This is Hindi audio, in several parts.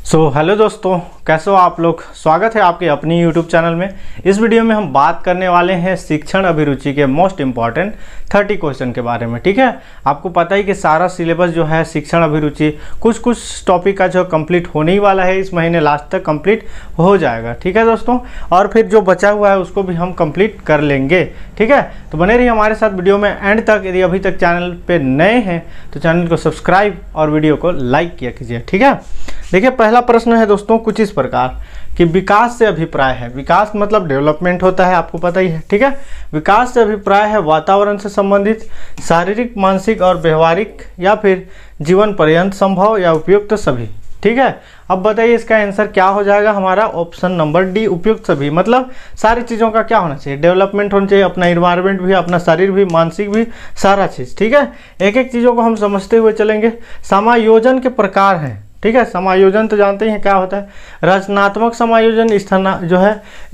हेलो दोस्तों, कैसे हो आप लोग। स्वागत है आपके अपनी यूट्यूब चैनल में। इस वीडियो में हम बात करने वाले हैं शिक्षण अभिरुचि के मोस्ट इम्पॉर्टेंट 30 क्वेश्चन के बारे में। ठीक है, आपको पता ही कि सारा सिलेबस जो है शिक्षण अभिरुचि कुछ टॉपिक का जो कंप्लीट होने ही वाला है, इस महीने लास्ट तक कंप्लीट हो जाएगा। ठीक है दोस्तों, और फिर जो बचा हुआ है उसको भी हम कंप्लीट कर लेंगे। ठीक है, तो बने रहिए हमारे साथ वीडियो में एंड तक। यदि अभी तक चैनल पर नए हैं तो चैनल को सब्सक्राइब और वीडियो को लाइक किया कीजिए। ठीक है, देखिए पहला प्रश्न है दोस्तों कुछ इस प्रकार कि विकास से अभिप्राय है। विकास मतलब डेवलपमेंट होता है, आपको पता ही है। ठीक है, विकास से अभिप्राय है वातावरण से संबंधित, शारीरिक, मानसिक और व्यवहारिक, या फिर जीवन पर्यंत संभव या उपयुक्त सभी। ठीक है, अब बताइए इसका आंसर क्या हो जाएगा हमारा। ऑप्शन नंबर डी, उपयुक्त सभी। मतलब सारी चीज़ों का क्या होना चाहिए, डेवलपमेंट होना चाहिए, अपना इन्वायरमेंट भी, अपना शरीर भी, मानसिक भी, सारा चीज़। ठीक है, एक एक चीज़ों को हम समझते हुए चलेंगे। समायोजन के प्रकार हैं। ठीक है, समायोजन तो जानते ही हैं क्या होता है। रचनात्मक समायोजन,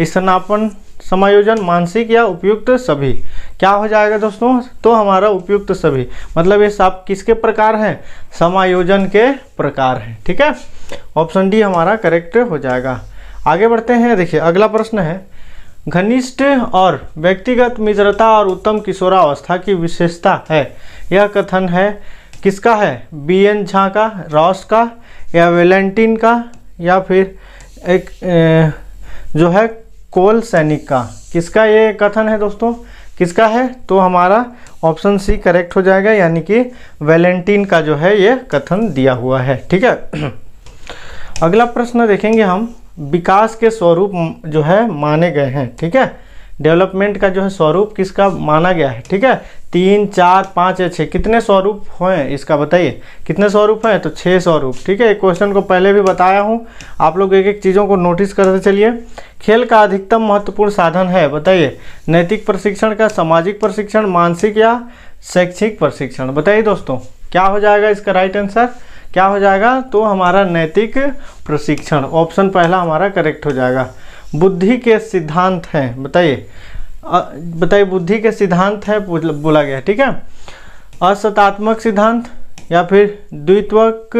स्थानापन्न समायोजन, मानसिक या उपयुक्त सभी। क्या हो जाएगा दोस्तों, तो हमारा उपयुक्त सभी। मतलब ये सब किसके प्रकार हैं, समायोजन के प्रकार हैं। ठीक है, ऑप्शन डी हमारा करेक्ट हो जाएगा। आगे बढ़ते हैं। देखिए अगला प्रश्न है, घनिष्ठ और व्यक्तिगत मित्रता और उत्तम किशोरावस्था की विशेषता है। यह कथन है किसका है, बी.एन. झा का, रॉस का, या वैलेंटाइन का, या फिर एक जो है कोल सैनिक का। किसका ये कथन है दोस्तों, किसका है, तो हमारा ऑप्शन सी करेक्ट हो जाएगा, यानी कि वैलेंटाइन का जो है ये कथन दिया हुआ है। ठीक है, अगला प्रश्न देखेंगे हम, विकास के स्वरूप जो है माने गए हैं। ठीक है, डेवलपमेंट का जो है स्वरूप किसका माना गया है। ठीक है, 3, 4, 5 या 6 कितने स्वरूप हैं इसका बताइए, कितने स्वरूप हैं, तो 6 स्वरूप। ठीक है, एक क्वेश्चन को पहले भी बताया हूँ, आप लोग एक एक चीज़ों को नोटिस करते चलिए। खेल का अधिकतम महत्वपूर्ण साधन है, बताइए, नैतिक प्रशिक्षण का, सामाजिक प्रशिक्षण, मानसिक या शैक्षिक प्रशिक्षण। बताइए दोस्तों क्या हो जाएगा इसका राइट आंसर, क्या हो जाएगा, तो हमारा नैतिक प्रशिक्षण, ऑप्शन पहला हमारा करेक्ट हो जाएगा। बुद्धि के सिद्धांत हैं, बताइए बताइए बुद्धि के सिद्धांत है बोला गया। ठीक है, असतात्मक सिद्धांत, या फिर द्वित्वक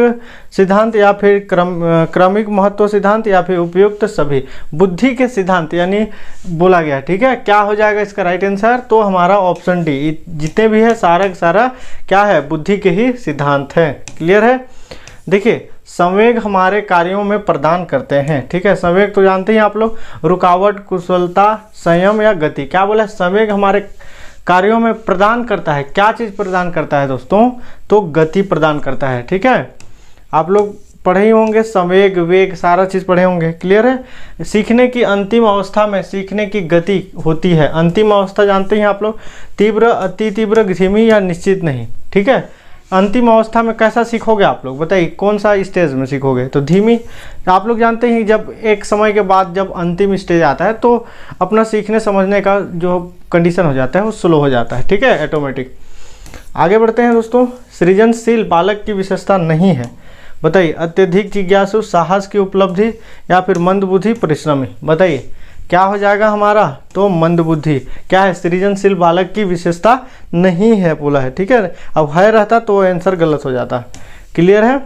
सिद्धांत, या फिर क्रमिक महत्व सिद्धांत, या फिर उपयुक्त सभी। बुद्धि के सिद्धांत यानी बोला गया। ठीक है, क्या हो जाएगा इसका राइट आंसर, तो हमारा ऑप्शन डी। जितने भी है सारा का सारा क्या है, बुद्धि के ही सिद्धांत है। क्लियर है। देखिए संवेग हमारे कार्यों में प्रदान करते हैं। ठीक है, संवेग तो जानते हैं आप लोग, रुकावट, कुशलता, संयम या गति। क्या बोला, संवेग हमारे कार्यों में प्रदान करता है। क्या चीज़ प्रदान करता है दोस्तों, तो गति प्रदान करता है। ठीक है, आप लोग पढ़े ही होंगे, संवेग, वेग, सारा चीज़ पढ़े होंगे। क्लियर है। सीखने की अंतिम अवस्था में सीखने की गति होती है। अंतिम अवस्था जानते हैं आप लोग, तीव्र, अति तीव्र, धीमी या निश्चित नहीं। ठीक है, अंतिम अवस्था में कैसा सीखोगे आप लोग, बताइए कौन सा स्टेज में सीखोगे, तो धीमी। आप लोग जानते हैं जब एक समय के बाद जब अंतिम स्टेज आता है तो अपना सीखने समझने का जो कंडीशन हो जाता है वो स्लो हो जाता है। ठीक है, ऑटोमेटिक। आगे बढ़ते हैं दोस्तों, सृजनशील बालक की विशेषता नहीं है। बताइए, अत्यधिक जिज्ञासु, साहस की उपलब्धि, या फिर मंदबुद्धि, परिश्रमी। बताइए क्या हो जाएगा हमारा, तो मंदबुद्धि। क्या है, सृजनशील बालक की विशेषता नहीं है बोला है। ठीक है, अब है रहता तो आंसर गलत हो जाता। क्लियर है।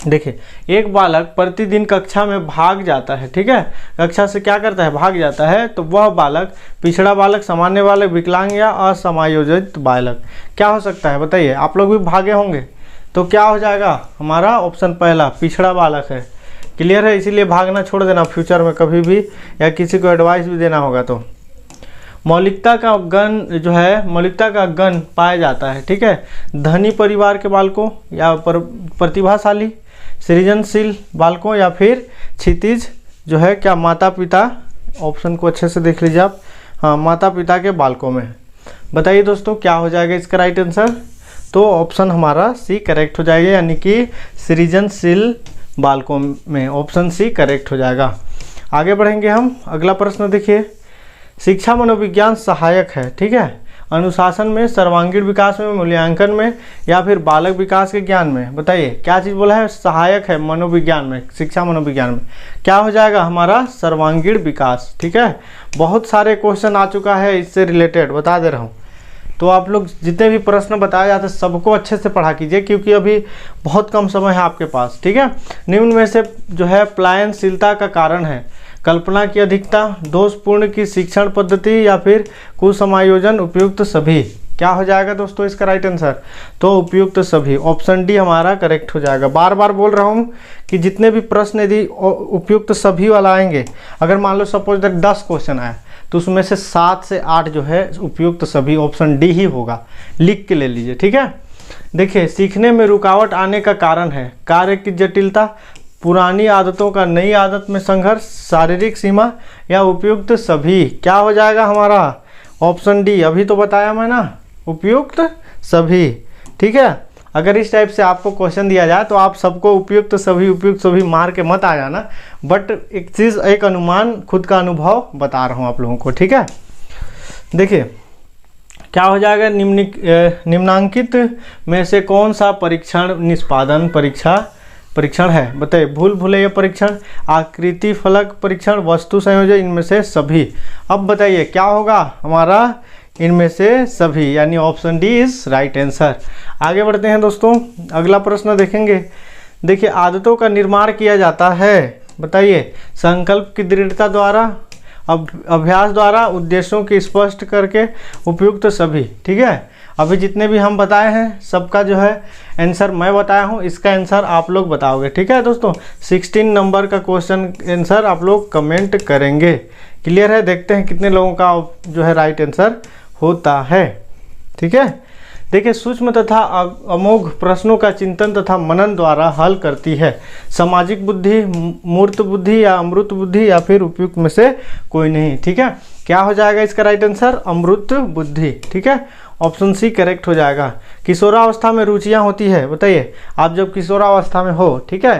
देखिए एक बालक प्रतिदिन कक्षा में भाग जाता है। ठीक है, कक्षा से क्या करता है, भाग जाता है, तो वह बालक पिछड़ा बालक, सामान्य बालक, विकलांग या असमायोजित बालक क्या हो सकता है, बताइए। आप लोग भी भागे होंगे तो क्या हो जाएगा हमारा ऑप्शन पहला, पिछड़ा बालक है। क्लियर है, इसीलिए भागना छोड़ देना फ्यूचर में कभी भी, या किसी को एडवाइस भी देना होगा तो। मौलिकता का गण जो है, मौलिकता का गण पाया जाता है। ठीक है, धनी परिवार के बालकों, या प्रतिभाशाली, सृजनशील बालकों, या फिर क्षितिज जो है क्या, माता पिता। ऑप्शन को अच्छे से देख लीजिए आप, हाँ, माता पिता के बालकों में। बताइए दोस्तों क्या हो जाएगा इसका राइट आंसर, तो ऑप्शन हमारा सी करेक्ट हो जाएगा, यानी कि सृजनशील बालकों में ऑप्शन सी करेक्ट हो जाएगा। आगे बढ़ेंगे हम। अगला प्रश्न देखिए, शिक्षा मनोविज्ञान सहायक है। ठीक है, अनुशासन में, सर्वांगीण विकास में, मूल्यांकन में, या फिर बालक विकास के ज्ञान में। बताइए क्या चीज़ बोला है, सहायक है मनोविज्ञान में, शिक्षा मनोविज्ञान में। क्या हो जाएगा हमारा, सर्वांगीण विकास। ठीक है, बहुत सारे क्वेश्चन आ चुका है इससे रिलेटेड, बता दे रहा हूँ। तो आप लोग जितने भी प्रश्न बताए जाते हैं सबको अच्छे से पढ़ा कीजिए, क्योंकि अभी बहुत कम समय है आपके पास, ठीक है। निम्न में से जो है पलायनशीलता का कारण है कल्पना की अधिकता, दोषपूर्ण की शिक्षण पद्धति, या फिर कुसमायोजन, उपयुक्त सभी। क्या हो जाएगा दोस्तों इसका राइट आंसर? तो उपयुक्त सभी, ऑप्शन डी हमारा करेक्ट हो जाएगा। बार बार बोल रहा हूँ कि जितने भी प्रश्न यदि उपयुक्त सभी वाला आएंगे, अगर मान लो सपोज दैट 10 क्वेश्चन आए तो उसमें से 7 से 8 जो है उपयुक्त सभी, ऑप्शन डी ही होगा। लिख के ले लीजिए, ठीक है। देखिए, सीखने में रुकावट आने का कारण है कार्य की जटिलता, पुरानी आदतों का नई आदत में संघर्ष, शारीरिक सीमा, या उपयुक्त सभी। क्या हो जाएगा हमारा? ऑप्शन डी, अभी तो बताया मैं ना, उपयुक्त सभी, ठीक है। अगर इस टाइप से आपको क्वेश्चन दिया जाए तो आप सबको उपयुक्त सभी मार के मत आ जाना, बट एक चीज़, एक अनुमान, खुद का अनुभव बता रहा हूँ आप लोगों को, ठीक है। देखिए क्या हो जाएगा, निम्नांकित में से कौन सा परीक्षण निष्पादन परीक्षण है? बताइए। भूल भुलैया परीक्षण, आकृति फलक परीक्षण, वस्तु संयोजन, इनमें से सभी। अब बताइए क्या होगा हमारा? इनमें से सभी, यानी option D is right answer. आगे बढ़ते हैं दोस्तों, अगला प्रश्न देखेंगे। देखिए, आदतों का निर्माण किया जाता है, बताइए, संकल्प की दृढ़ता द्वारा, अभ्यास द्वारा, उद्देश्यों की स्पष्ट करके, उपयुक्त सभी, ठीक है। अभी जितने भी हम बताए हैं सबका जो है आंसर मैं बताया हूँ, इसका आंसर आप लोग बताओगे, ठीक है दोस्तों। 16 नंबर का क्वेश्चन आंसर आप लोग कमेंट करेंगे। क्लियर है? देखते हैं कितने लोगों का जो है राइट आंसर होता है, ठीक है। देखिए, सूक्ष्म तथा अमोघ प्रश्नों का चिंतन तथा मनन द्वारा हल करती है। सामाजिक बुद्धि, मूर्त बुद्धि, या अमृत बुद्धि, या फिर उपयुक्त में से कोई नहीं, ठीक है। क्या हो जाएगा इसका राइट आंसर? अमृत बुद्धि, ठीक है। ऑप्शन सी करेक्ट हो जाएगा। किशोरावस्था में रुचियां होती है, बताइए। आप जब किशोरावस्था में हो, ठीक है,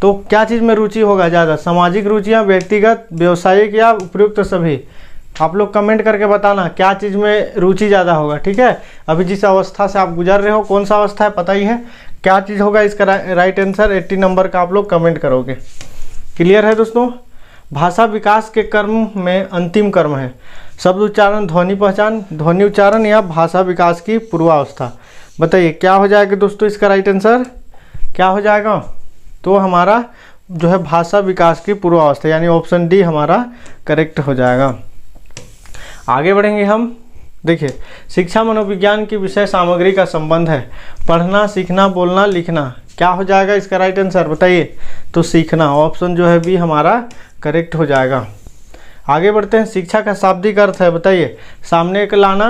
तो क्या चीज़ में रुचि होगा ज़्यादा? सामाजिक रुचियां, व्यक्तिगत, व्यावसायिक, या उपयुक्त सभी? आप लोग कमेंट करके बताना क्या चीज़ में रुचि ज़्यादा होगा, ठीक है। अभी जिस अवस्था से आप गुजर रहे हो, कौन सा अवस्था है पता ही है, क्या चीज़ होगा इसका राइट आंसर? 80 नंबर का आप लोग कमेंट करोगे। क्लियर है दोस्तों? भाषा विकास के कर्म में अंतिम कर्म है शब्द उच्चारण, ध्वनि पहचान, ध्वनि उच्चारण, या भाषा विकास की पूर्वावस्था। बताइए क्या हो जाएगा दोस्तों इसका राइट आंसर? क्या हो जाएगा? तो हमारा जो है भाषा विकास की पूर्वावस्था, यानी ऑप्शन डी हमारा करेक्ट हो जाएगा। आगे बढ़ेंगे हम। देखिए, शिक्षा मनोविज्ञान की विषय सामग्री का संबंध है पढ़ना, सीखना, बोलना, लिखना। क्या हो जाएगा इसका राइट आंसर? बताइए। तो सीखना, ऑप्शन जो है बी हमारा करेक्ट हो जाएगा। आगे बढ़ते हैं। शिक्षा का शाब्दिक अर्थ है, बताइए। सामने के लाना,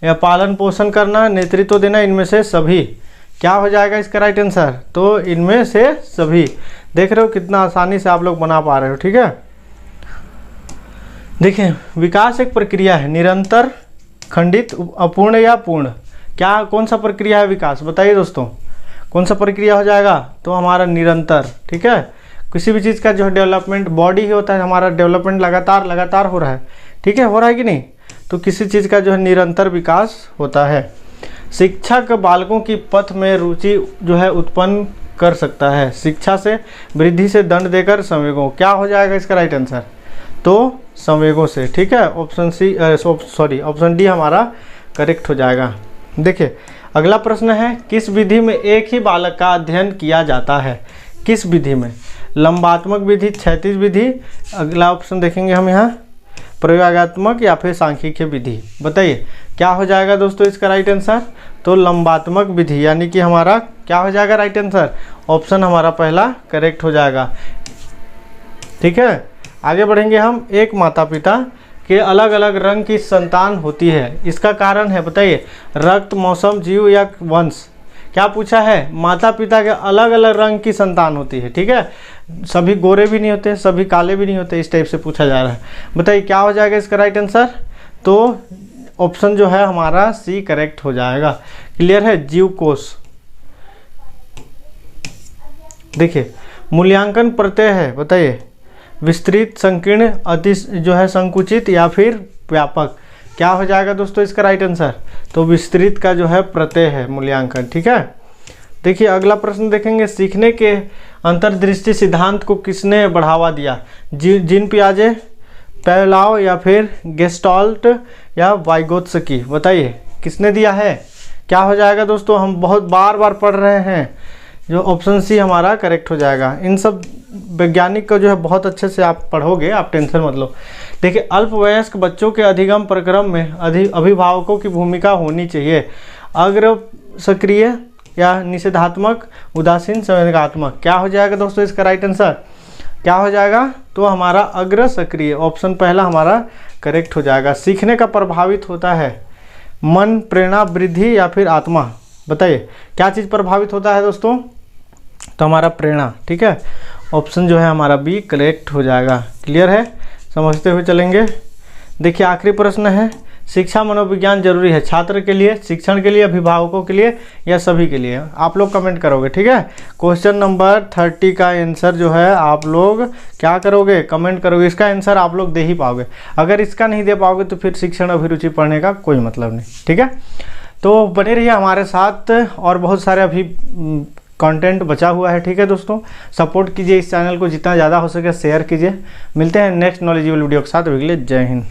या पालन पोषण करना, नेतृत्व देना, इनमें से सभी। क्या हो जाएगा इसका राइट आंसर? तो इनमें से सभी। देख रहे हो कितना आसानी से आप लोग बना पा रहे हो, ठीक है। देखिए, विकास एक प्रक्रिया है, निरंतर, खंडित, अपूर्ण, या पूर्ण। क्या, कौन सा प्रक्रिया है विकास? बताइए दोस्तों, कौन सा प्रक्रिया हो जाएगा? तो हमारा निरंतर, ठीक है। किसी भी चीज़ का जो है डेवलपमेंट, बॉडी ही होता है हमारा, डेवलपमेंट लगातार हो रहा है, ठीक है, हो रहा है कि नहीं? तो किसी चीज़ का जो है निरंतर विकास होता है। शिक्षक बालकों की पथ में रुचि जो है उत्पन्न कर सकता है शिक्षा से, वृद्धि से, दंड देकर, संवेगों। क्या हो जाएगा इसका राइट आंसर? तो संवेगों से, ठीक है। ऑप्शन डी हमारा करेक्ट हो जाएगा। देखिए, अगला प्रश्न है, किस विधि में एक ही बालक का अध्ययन किया जाता है? किस विधि में? लंबात्मक विधि, क्षैतिज विधि, अगला ऑप्शन देखेंगे हम यहाँ, प्रयोगात्मक, या फिर सांख्यिकीय विधि। बताइए क्या हो जाएगा दोस्तों इसका राइट आंसर? तो लंबात्मक विधि, यानी कि हमारा क्या हो जाएगा राइट आंसर? ऑप्शन हमारा पहला करेक्ट हो जाएगा, ठीक है। आगे बढ़ेंगे हम। एक माता पिता के अलग अलग रंग की संतान होती है, इसका कारण है, बताइए। रक्त, मौसम, जीव, या वंश। क्या पूछा है? माता पिता के अलग अलग रंग की संतान होती है, ठीक है। सभी गोरे भी नहीं होते, सभी काले भी नहीं होते, इस टाइप से पूछा जा रहा है। बताइए क्या हो जाएगा इसका राइट आंसर? तो ऑप्शन जो है हमारा सी करेक्ट हो जाएगा। क्लियर है? जीव कोश। देखिए, मूल्यांकन प्रत्यय है, बताइए। विस्तृत, संकीर्ण, अति जो है संकुचित, या फिर व्यापक। क्या हो जाएगा दोस्तों इसका राइट आंसर? तो विस्तृत का जो है प्रत्यय है मूल्यांकन, ठीक है। देखिए, अगला प्रश्न देखेंगे। सीखने के अंतर्दृष्टि सिद्धांत को किसने बढ़ावा दिया? जीन पियाजे, पेवलाव, या फिर गेस्टाल्ट, या वाइगोत्स्की। बताइए किसने दिया है? क्या हो जाएगा दोस्तों? हम बहुत बार बार पढ़ रहे हैं, जो ऑप्शन सी हमारा करेक्ट हो जाएगा। इन सब वैज्ञानिक का जो है बहुत अच्छे से आप पढ़ोगे, आप टेंशन मत लो। देखिए, अल्पवयस्क बच्चों के अधिगम प्रक्रम में अभिभावकों की भूमिका होनी चाहिए। अग्र सक्रिय या निषेधात्मक, उदासीन, संवेदनात्मक। क्या हो जाएगा दोस्तों इसका राइट आंसर? क्या हो जाएगा? तो हमारा अग्र सक्रिय, ऑप्शन पहला हमारा करेक्ट हो जाएगा। सीखने का प्रभावित होता है मन, प्रेरणा, वृद्धि या फिर आत्मा? बताइए क्या चीज़ प्रभावित होता है दोस्तों? तो हमारा प्रेरणा। ठीक है, ऑप्शन जो है हमारा बी करेक्ट हो जाएगा। क्लियर है? समझते हुए चलेंगे। देखिए आखिरी प्रश्न है, शिक्षा मनोविज्ञान जरूरी है छात्र के लिए, शिक्षण के लिए, अभिभावकों के लिए या सभी के लिए? आप लोग कमेंट करोगे। ठीक है, क्वेश्चन नंबर 30 का आंसर जो है आप लोग क्या करोगे? कमेंट करोगे। इसका आंसर आप लोग दे ही पाओगे। अगर इसका नहीं दे पाओगे तो फिर शिक्षण अभिरुचि पढ़ने का कोई मतलब नहीं। ठीक है, तो बने रहिए हमारे साथ, और बहुत सारे अभी कंटेंट बचा हुआ है। ठीक है दोस्तों, सपोर्ट कीजिए इस चैनल को, जितना ज़्यादा हो सके शेयर कीजिए। मिलते हैं नेक्स्ट नॉलेजेबल वीडियो के साथ। अभी के लिए जय हिंद।